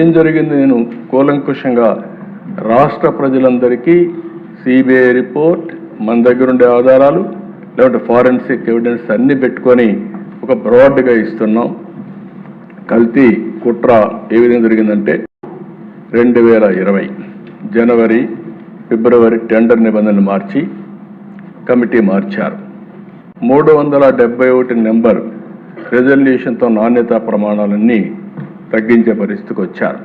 ఏం జరిగింది నేను కూలంకుషంగా రాష్ట్ర ప్రజలందరికీ సిబిఐ రిపోర్ట్, మన దగ్గర ఉండే ఆధారాలు, లేదంటే ఫారెన్సిక్ ఎవిడెన్స్ అన్నీ పెట్టుకొని ఒక బ్రాడ్గా ఇస్తున్నాం. కల్తీ కుట్ర ఏ విధంగా జరిగిందంటే 2020 జనవరి, ఫిబ్రవరి టెండర్ నిబంధనలు మార్చి కమిటీ మార్చారు. 371 నెంబర్ రెజల్యూషన్తో నాణ్యతా ప్రమాణాలన్నీ తగ్గించే పరిస్థితికి వచ్చారు.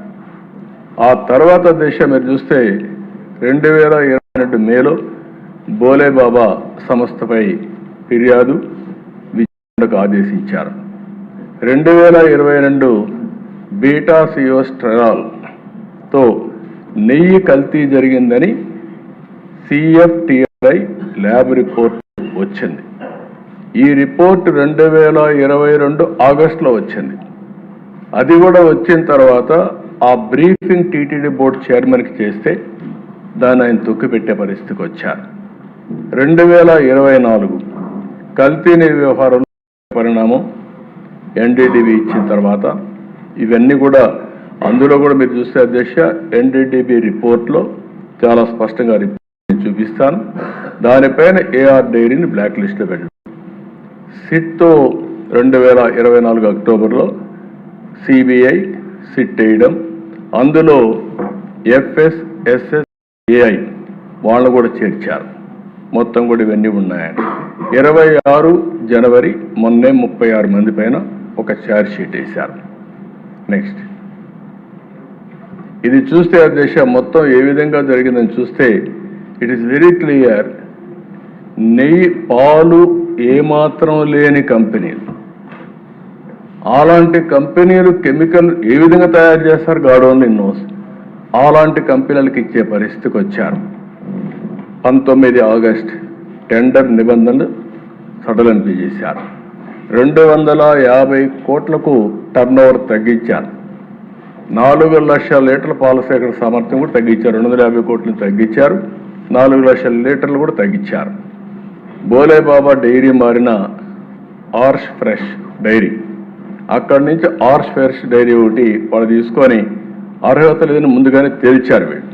ఆ తర్వాత మీరు చూస్తే 2022 మేలో బోలేబాబా సంస్థపై ఫిర్యాదు విచారణకు ఆదేశించారు. 2022 బీటా సియోస్టెరాల్తో నెయ్యి కల్తీ జరిగిందని CFTRI ల్యాబ్ రిపోర్ట్ వచ్చింది. ఈ రిపోర్ట్ 2022 ఆగస్టులో వచ్చింది. అది కూడా వచ్చిన తర్వాత ఆ బ్రీఫింగ్ టీటీడీ బోర్డు చైర్మన్కి చేస్తే దాన్ని ఆయన తొక్కిపెట్టే పరిస్థితికి వచ్చారు. 2024 కల్తీ నెయ్యి వ్యవహారంలో పరిణామం NDDB ఇచ్చిన తర్వాత ఇవన్నీ కూడా అందులో కూడా మీరు చూస్తే అధ్యక్ష NDDB రిపోర్ట్లో చాలా స్పష్టంగా రిపోర్ట్ చూపిస్తాను. దానిపైన AR డైరీని బ్లాక్ లిస్ట్లో పెట్టారు. సిట్తో 2024 అక్టోబర్లో CBI సిట్ వేయడం, అందులో FSSAI వాళ్ళు కూడా చేర్చారు. మొత్తం కూడా ఇవన్నీ ఉన్నాయని 26 జనవరి మొన్నే 36 మంది పైన ఒక ఛార్జ్ షీట్ వేశారు. నెక్స్ట్ ఇది చూస్తే అధ్యక్ష మొత్తం ఏ విధంగా జరిగిందని చూస్తే ఇట్ ఈస్ వెరీ క్లియర్. నెయ్యి పాలు ఏమాత్రం లేని కంపెనీలు, అలాంటి కంపెనీలు కెమికల్ ఏ విధంగా తయారు చేస్తారు గాడ్ ఓన్లీ నోస్. అలాంటి కంపెనీలకు ఇచ్చే పరిస్థితికి వచ్చారు. 19 ఆగస్ట్ టెండర్ నిబంధనలు సడలింపు చేశారు. 250 కోట్లకు టర్నోవర్ తగ్గించారు. 4 లక్షల లీటర్ల పాల సేకరణ సామర్థ్యం కూడా తగ్గించారు. 250 కోట్లను తగ్గించారు. 4 లక్షల లీటర్లు కూడా తగ్గించారు. బోలేబాబా డైరీ మారిన ఆర్ష్ ఫ్రెష్ డైరీ, అక్కడి నుంచి ఆర్ష్ ఫ్రెష్ డైరీ ఒకటి వాళ్ళు తీసుకొని అర్హత లేదని ముందుగానే తేల్చారు. వీళ్ళు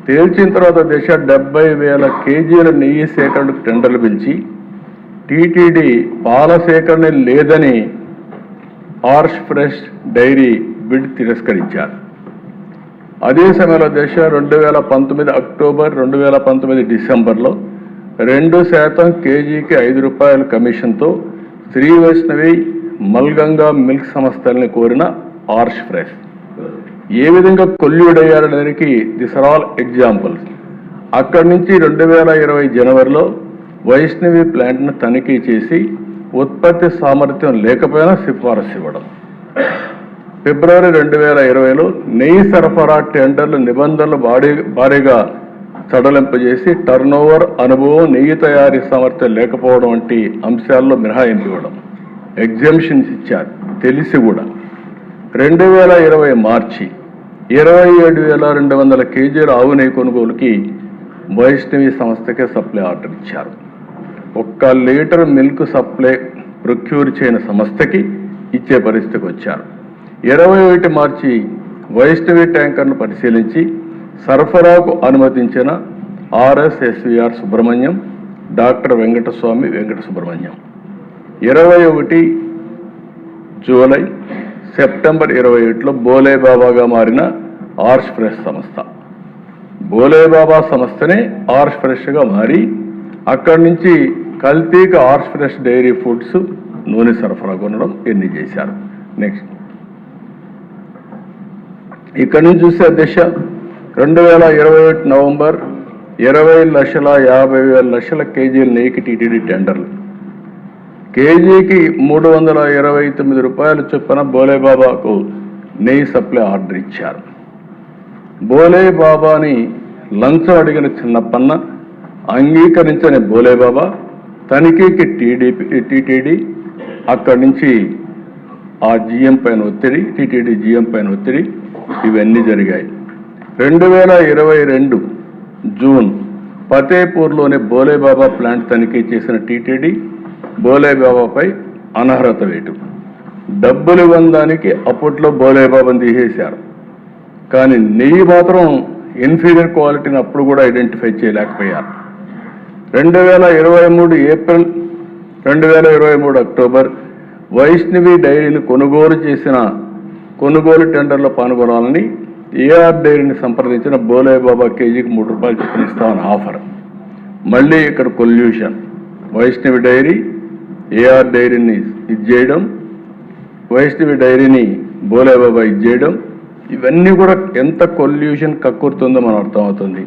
తేల్చిన తర్వాత 70,000 కేజీల నెయ్యి సేకరణకు టెండర్లు పిలిచి టీటీడీ పాల సేకరణ లేదని ఆర్ష్ ఫ్రెష్ డైరీ బిడ్ తిరస్కరించారు. అదే సమయంలో 2019 అక్టోబర్ 2019 డిసెంబర్లో 2% కేజీకి ₹5 కమిషన్తో శ్రీ వైష్ణవి మల్గంగా మిల్క్ సంస్థల్ని కోరిన ఆర్ష్ ఫ్రెష్ ఏ విధంగా కొల్యూడయ్యారనేదానికి దిస్ ఆర్ ఆల్ ఎగ్జాంపుల్స్. అక్కడి నుంచి 2020 జనవరిలో వైష్ణవి ప్లాంట్ను తనిఖీ చేసి ఉత్పత్తి సామర్థ్యం లేకపోయినా సిఫారసు ఇవ్వడం. ఫిబ్రవరి 2020లో నెయ్యి సరఫరా టెండర్లు నిబంధనలు భారీగా సడలింపజేసి టర్నోవర్, అనుభవం, నెయ్యి తయారీ సామర్థ్యం లేకపోవడం వంటి అంశాల్లో మినహాయింపు ఇవ్వడం, ఎగ్జామ్షన్స్ ఇచ్చారు తెలిసి కూడా. 2020 మార్చి 27,200 కేజీల ఆవు నెయ్యి కొనుగోలుకి వైష్ణవి సంస్థకే సప్లై ఆర్డర్ ఇచ్చారు. 1 లీటర్ మిల్క్ సప్లై ప్రొక్యూర్ చేయని సంస్థకి ఇచ్చే పరిస్థితికి వచ్చారు. 21 మార్చి వైష్ణవి ట్యాంకర్ను పరిశీలించి సరఫరాకు అనుమతించిన RSSVR Subrahmanyam, doctor Venkataswamy Venkata Subrahmanyam. 21 July, September 21లో బోలేబాబాగా మారిన ఆర్ష్ ఫ్రెష్ సంస్థ, బోలేబాబా సంస్థనే ఆర్ష్ ఫ్రెష్గా మారి అక్కడి నుంచి కల్తీకి ఆర్ష్ ఫ్రెష్ డైరీ ఫుడ్స్ నూనె సరఫరా కొనడం ఎన్ని చేశారు. నెక్స్ట్ ఇక్కడి నుంచి చూస్తే అధ్యక్ష 2021 నవంబర్ 20,50,000 కేజీల నెయ్యికి టీటీడీ టెండర్లు, కేజీకి ₹329 చొప్పున బోలేబాబాకు నెయ్యి సప్లై ఆర్డర్ ఇచ్చారు. బోలేబాబాని లంచం అడిగిన చిన్నప్పన్న అంగీకరించని బోలేబాబా తనిఖీకి టీటీడీ అక్కడి నుంచి ఆ GM పైన ఒత్తిడి, టీటీడీ GM పైన ఒత్తిడి, ఇవన్నీ జరిగాయి. 2022 జూన్ ఫతేపూర్లోని బోలేబాబా ప్లాంట్ తనిఖీ చేసిన టీటీడీ బోలేబాబాపై అనర్హత వేటు, డబ్బులు ఇవ్వడానికి అప్పట్లో బోలేబాబాను తీసేశారు. కానీ నెయ్యి మాత్రం ఇన్ఫీరియర్ క్వాలిటీని అప్పుడు కూడా ఐడెంటిఫై చేయలేకపోయారు. 2023 ఏప్రిల్, 2023 అక్టోబర్ వైష్ణవి డైరీని కొనుగోలు టెండర్లో పాల్గొనాలని ఏఆర్ డైరీని సంప్రదించిన బోలే బాబా కేజీకి ₹3 చొప్పున ఇస్తామని ఆఫర్. మళ్ళీ ఇక్కడ కొల్యూషన్, వైష్ణవి డైరీ ఏఆర్ డైరీని ఇచ్చేయడం, వైష్ణవి డైరీని బోలే బాబా ఇచ్చేయడం, ఇవన్నీ కూడా ఎంత కొల్యూషన్ కక్కుర్తుందో మనం అర్థమవుతుంది.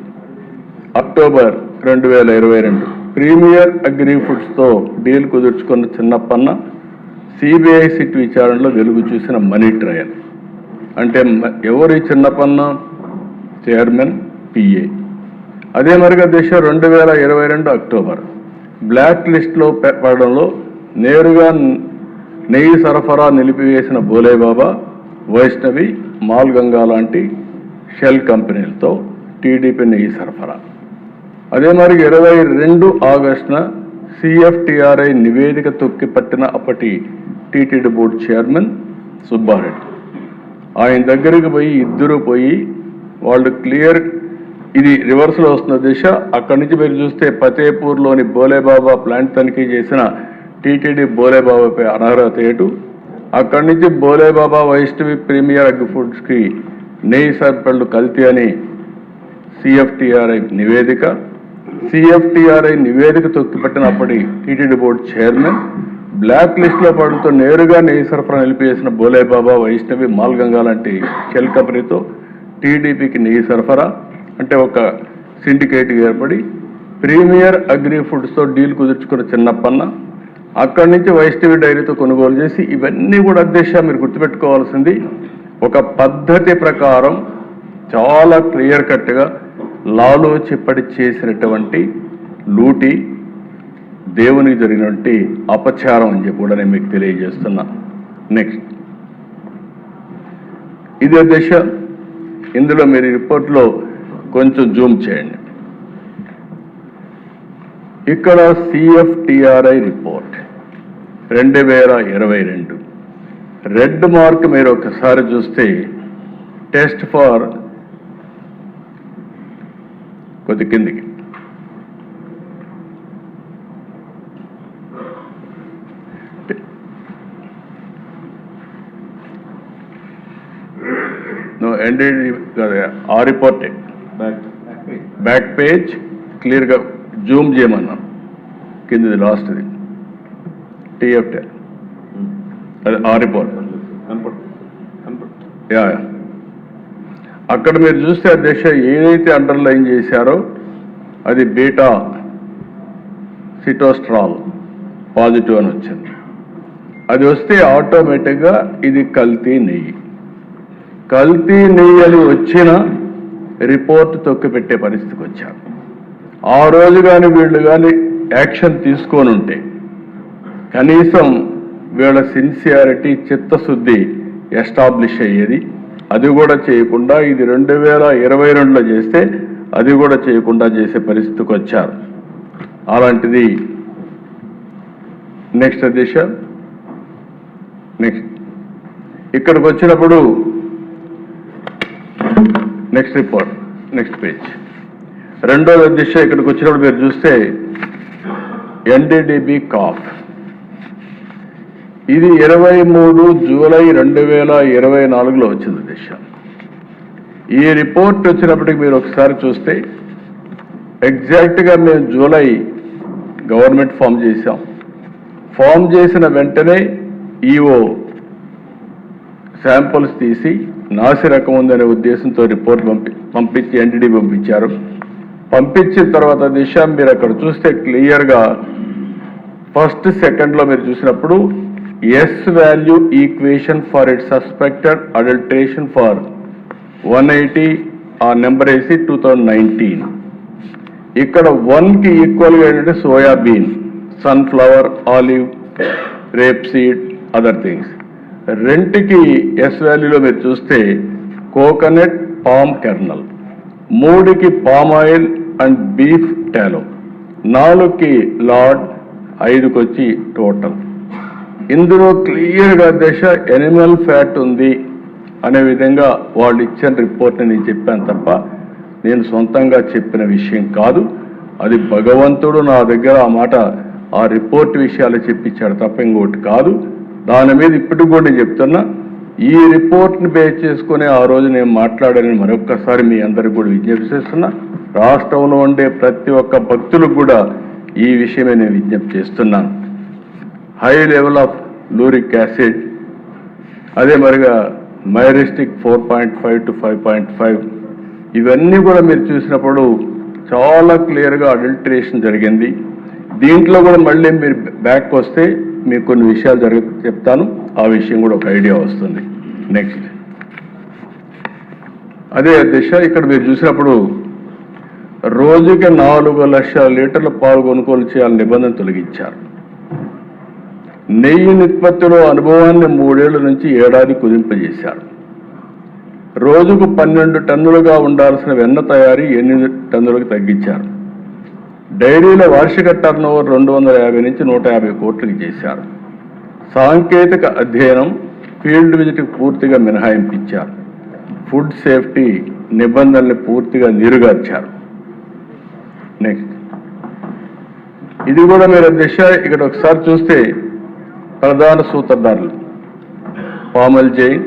అక్టోబర్ 2022 ప్రీమియర్ అగ్రి ఫుడ్స్తో డీల్ కుదుర్చుకున్న చిన్నప్పన్న సిబిఐ సిట్ విచారణలో వెలుగు చూసిన మనీ ట్రయల్. అంటే ఎవరి చిన్నప్పన్న? Chairman, PA. అదే మరిగా దిశ 2022 అక్టోబర్ బ్లాక్ లిస్ట్లో పడడంలో నేరుగా నెయ్యి సరఫరా నిలిపివేసిన బోలేబాబా, వైష్ణవి, మాల్ గంగా లాంటి షెల్ కంపెనీలతో టీడీపీ నెయ్యి సరఫరా. అదే మరి 22 ఆగస్టున సిఎఫ్టిఆర్ఐ నివేదిక తొక్కిపట్టిన అప్పటి టీటీడీ బోర్డు చైర్మన్ సుబ్బారెడ్డి. ఆయన దగ్గరికి ఇద్దరు పోయి వాళ్ళు క్లియర్, ఇది రివర్స్లో వస్తున్న దిశ. అక్కడి నుంచి మీరు చూస్తే ఫతేపూర్లోని బోలేబాబా ప్లాంట్ తనిఖీ చేసిన టీటీడీ బోలేబాబాపై అనర్హత ఏటు. అక్కడి నుంచి బోలేబాబా వైష్ణవి ప్రీమియర్ అగ్రి ఫుడ్స్కి నెయ్యి సరఫరాలు కల్తీ అని సిఎఫ్టిఆర్ఐ నివేదిక. సిఎఫ్టిఆర్ఐ నివేదిక తొక్కిపెట్టినప్పటి టీటీడీ బోర్డు చైర్మన్ బ్లాక్ లిస్ట్లో పడడంతో నేరుగా నెయ్యి సరఫరా నిలిపివేసిన బోలేబాబా, వైష్ణవి, మాల్ గంగా లాంటి షెల్ కంపెనీతో టీడీపీకి నెయ్యి సరఫరా. అంటే ఒక సిండికేట్ ఏర్పడి ప్రీమియర్ అగ్రి ఫుడ్స్తో డీల్ కుదుర్చుకున్న చిన్నప్పన్న అక్కడి నుంచి వైష్ణవి డైరీతో కొనుగోలు చేసి, ఇవన్నీ కూడా అధ్యక్ష మీరు గుర్తుపెట్టుకోవాల్సింది ఒక పద్ధతి ప్రకారం చాలా క్లియర్ కట్గా లాలో చెప్పడి చేసినటువంటి లూటి, దేవునికి జరిగినటువంటి అపచారం అని చెప్పి కూడా నేను మీకు తెలియజేస్తున్నా. నెక్స్ట్ ఇదే దశ. ఇందులో మీరు రిపోర్ట్లో కొంచెం జూమ్ చేయండి. ఇక్కడ సిఎఫ్టిఆర్ఐ రిపోర్ట్ 2022 రెడ్ మార్క్ మీరు ఒకసారి చూస్తే టెస్ట్ ఫర్ కొద్ది కిందికి ఆ రిపోర్టే బ్యాక్ పేజ్ క్లియర్గా జూమ్ చేయమన్నా. కిందిది లాస్ట్ది టీఎఫ్టీ, అదే ఆ రిపోర్ట్. యా, అక్కడ మీరు చూస్తే అధ్యక్ష ఏదైతే అండర్లైన్ చేశారో అది బీటా సిటోస్ట్రాల్ పాజిటివ్ అని వచ్చింది. అది వస్తే ఆటోమేటిక్గా ఇది కల్తీ నెయ్యి. కల్తీ నెయ్యి అని వచ్చిన రిపోర్ట్ తొక్కిపెట్టే పరిస్థితికి వచ్చారు. ఆ రోజు కానీ వీళ్ళు కానీ యాక్షన్ తీసుకొని ఉంటే కనీసం వీళ్ళ సిన్సియారిటీ, చిత్తశుద్ధి ఎస్టాబ్లిష్ అయ్యేది. అది కూడా చేయకుండా ఇది 2022లో చేస్తే అది కూడా చేయకుండా చేసే పరిస్థితికి వచ్చారు. అలాంటిది నెక్స్ట్ దిశ. నెక్స్ట్ ఇక్కడికి వచ్చినప్పుడు నెక్స్ట్ రిపోర్ట్, నెక్స్ట్ పేజ్. రెండవ దిశ ఇక్కడికి వచ్చినప్పుడు మీరు చూస్తే ఎన్డీడీబీ కాఫ్, ఇది 23 జూలై 2024లో వచ్చింది దిశ. ఈ రిపోర్ట్ వచ్చినప్పటికి మీరు ఒకసారి చూస్తే ఎగ్జాక్ట్గా మేము జూలై గవర్నమెంట్ ఫామ్ చేశాం. ఫామ్ చేసిన వెంటనే ఈఓ శాంపుల్స్ తీసి నాసి రకం ఉందనే ఉద్దేశంతో రిపోర్ట్ పంపించి ఎన్డీడీ పంపించారు. పంపించిన తర్వాత దిశ మీరు అక్కడ చూస్తే క్లియర్గా ఫస్ట్ సెకండ్లో మీరు చూసినప్పుడు S value equation for it suspected adulteration for 180 ఆ నెంబర్ వేసి 2019. ఇక్కడ 1కి ఈక్వల్గా ఏంటంటే soybean, sunflower, olive, rape seed, other things. 2కి ఎస్ వాల్యూలో మీరు చూస్తే కోకోనట్, పామ్ కెర్నల్. 3కి పామ్ ఆయిల్ అండ్ బీఫ్ టాలో. 4కి లార్డ్, 5కి వచ్చి టోటల్. ఇందులో క్లియర్గా దశ ఎనిమల్ ఫ్యాట్ ఉంది అనే విధంగా వాళ్ళు ఇచ్చిన రిపోర్ట్ని నేను చెప్పాను తప్ప నేను సొంతంగా చెప్పిన విషయం కాదు. అది భగవంతుడు నా దగ్గర ఆ మాట ఆ రిపోర్ట్ విషయాలు చెప్పించాడు తప్ప ఇంకోటి కాదు. దాని మీద ఇప్పటికి కూడా నేను చెప్తున్నా, ఈ రిపోర్ట్ని బేస్ చేసుకుని ఆ రోజు నేను మాట్లాడానని మరొక్కసారి మీ అందరికి కూడా విజ్ఞప్తి చేస్తున్నా. రాష్ట్రంలో ఉండే ప్రతి ఒక్క భక్తులకు కూడా ఈ విషయమే నేను విజ్ఞప్తి చేస్తున్నాను. హై లెవెల్ ఆఫ్ లూరిక్ యాసిడ్, అదే మరిగా మైరిస్టిక్ 4.5 to 5.5, ఇవన్నీ కూడా మీరు చూసినప్పుడు చాలా క్లియర్గా అడల్టరేషన్ జరిగింది. దీంట్లో కూడా మళ్ళీ మీరు బ్యాక్ వస్తే మీకు కొన్ని విషయాలు చెప్తాను, ఆ విషయం కూడా ఒక ఐడియా వస్తుంది. నెక్స్ట్ అదే దిశ, ఇక్కడ మీరు చూసినప్పుడు రోజుకి 4 లక్షల లీటర్ల పాలు కొనుగోలు చేయాలని నిబంధన తొలగించారు. నెయ్యి నిష్పత్తిలో అనుభవాన్ని 3 ఏళ్ల నుంచి ఏడాది కుదింపజేశారు. రోజుకు 12 టన్నులుగా ఉండాల్సిన వెన్న తయారీ 8 టన్నులకు తగ్గించారు. డైరీల వార్షిక టర్నోవర్ 250 నుంచి 150 కోట్లకు చేశారు. సాంకేతిక అధ్యయనం, ఫీల్డ్ విజిట్కి పూర్తిగా మినహాయింపించారు. ఫుడ్ సేఫ్టీ నిబంధనల్ని పూర్తిగా నీరుగార్చారు. నెక్స్ట్ ఇది కూడా మీరు దిశ, ఇక్కడ ఒకసారి చూస్తే ప్రధాన సూత్రధారులు పామల్ జైన్,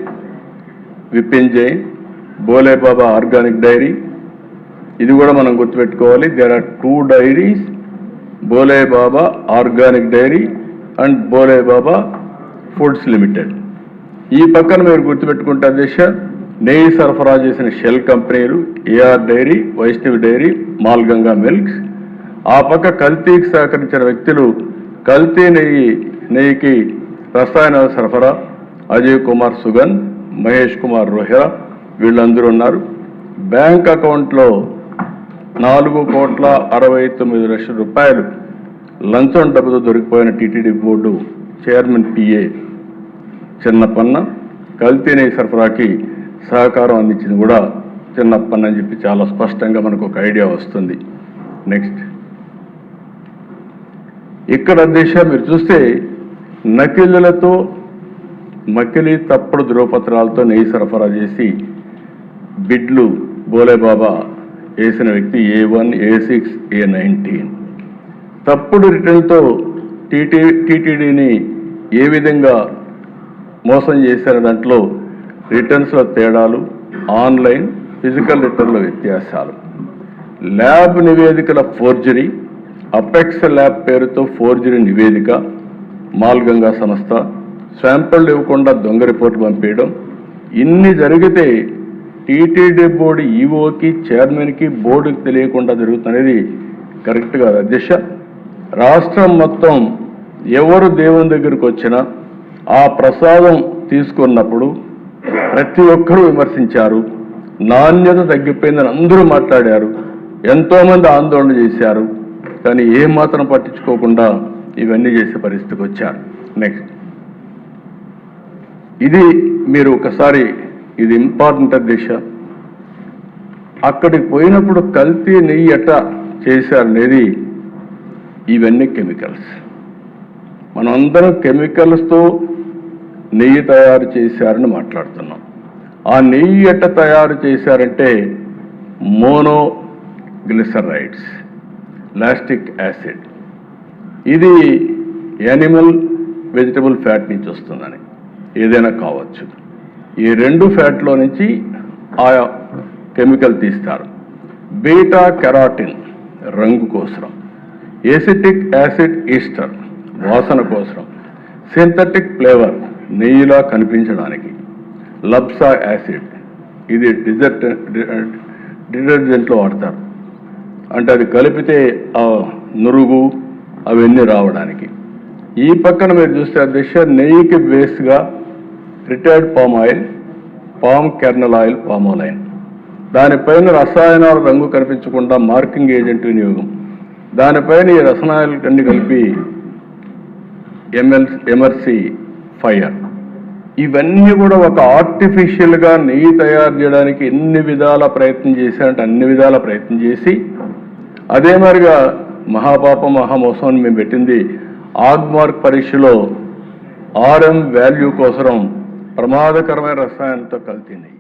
విపిన్ జైన్, బోలే బాబా ఆర్గానిక్ డైరీ. ఇది కూడా మనం గుర్తుపెట్టుకోవాలి. There are 2 dairies, Bole Baba organic dairy and Bole Baba foods limited. ఈ పక్కన మీరు గుర్తుపెట్టుకుంటే దిశ, నెయ్యి సరఫరా చేసిన షెల్ కంపెనీలు AR dairy, Vaishnavi dairy, మాల్గంగా milks. ఆ పక్క కల్తీకి సహకరించిన వ్యక్తులు కల్తీ నెయ్యికి రసాయనాల సరఫరా అజయ్ కుమార్ సుగన్, మహేష్ కుమార్ రోహెరా, వీళ్ళందరూ ఉన్నారు. బ్యాంక్ అకౌంట్లో 4,69,00,000 రూపాయలు లంచం డబ్బుతో దొరికిపోయిన TTD board chairman PA Chinnappanna కల్తీ నెయ్యి సరఫరాకి సహకారం అందించింది కూడా చిన్నప్పన్న అని చెప్పి చాలా స్పష్టంగా మనకు ఒక ఐడియా వస్తుంది. నెక్స్ట్ ఇక్కడ దిశ మీరు చూస్తే నకిలీలతో మకిలీ తప్పుడు ధృవపత్రాలతో నెయ్యి సరఫరా చేసి బిడ్లు బోలేబాబా వేసిన వ్యక్తి A1, A6, A19. తప్పుడు రిటర్న్తో టీటీడీని ఏ విధంగా మోసం చేశారు, దాంట్లో రిటర్న్స్లో తేడాలు, ఆన్లైన్ ఫిజికల్ రిటర్న్ల వ్యత్యాసాలు, ల్యాబ్ నివేదికల ఫోర్జరీ, అపెక్స్ ల్యాబ్ పేరుతో ఫోర్జరీ నివేదిక, మాల్గంగా సంస్థ శాంపిల్ ఇవ్వకుండా దొంగ రిపోర్టు పంపేయడం. ఇన్ని జరిగితే టీటీడీ బోర్డు ఈఓకి, చైర్మన్కి, బోర్డుకి తెలియకుండా జరుగుతున్నది కరెక్ట్ కాదు అధ్యక్ష. రాష్ట్రం మొత్తం ఎవరు దేవుని దగ్గరికి వచ్చినా ఆ ప్రసాదం తీసుకున్నప్పుడు ప్రతి ఒక్కరూ విమర్శించారు. నాణ్యత తగ్గిపోయిందని అందరూ మాట్లాడారు, ఎంతోమంది ఆందోళన చేశారు. కానీ ఏమాత్రం పట్టించుకోకుండా ఇవన్నీ చేసే పరిస్థితికి వచ్చారు. నెక్స్ట్ ఇది మీరు ఒకసారి, ఇది ఇంపార్టెంట్ దిశ. అక్కడికి పోయినప్పుడు కల్తీ నెయ్యి ఎట్లా చేశారనేది, ఇవన్నీ కెమికల్స్. మనందరం కెమికల్స్తో నెయ్యి తయారు చేశారని మాట్లాడుతున్నాం. ఆ నెయ్యి ఎట్లా తయారు చేశారంటే మోనోగ్లిసరైడ్స్, లాస్టిక్ యాసిడ్. ఇది యానిమల్ వెజిటబుల్ ఫ్యాట్ నుంచి వస్తుందని, ఏదైనా కావచ్చు. ఈ 2 ఫ్యాట్లో నుంచి ఆ కెమికల్ తీస్తారు. బీటా కెరాటిన్ రంగు కోసం, ఎసిటిక్ యాసిడ్ ఈస్టర్ వాసన కోసం, సింథటిక్ ఫ్లేవర్ నెయ్యిలా కనిపించడానికి, లబ్సా యాసిడ్ ఇది డిటర్జెంట్లో వాడతారు, అంటే అది కలిపితే ఆ నురుగు అవన్నీ రావడానికి. ఈ పక్కన మీరు చూస్తే దిశ, నెయ్యికి బేస్గా refined palm oil, palm kernel oil, palmolein. దానిపైన రసాయనాల రంగు కనిపించకుండా మార్కింగ్ ఏజెంట్ వినియోగం, దానిపైన ఈ రసాయనాలు అన్ని కలిపి ఎమర్సీ ఫైర్. ఇవన్నీ కూడా ఒక ఆర్టిఫిషియల్గా నెయ్యి తయారు చేయడానికి ఎన్ని విధాల ప్రయత్నం చేశారంటే అన్ని విధాల ప్రయత్నం చేసి, అదే మరిగా మహాపాపం మహామోసం అని మేము పెట్టింది. ఆగ్మార్క్ పరీక్షలో RM వాల్యూ కోసం ప్రమాదకరమైన రసాయనాలతో కల్తీని.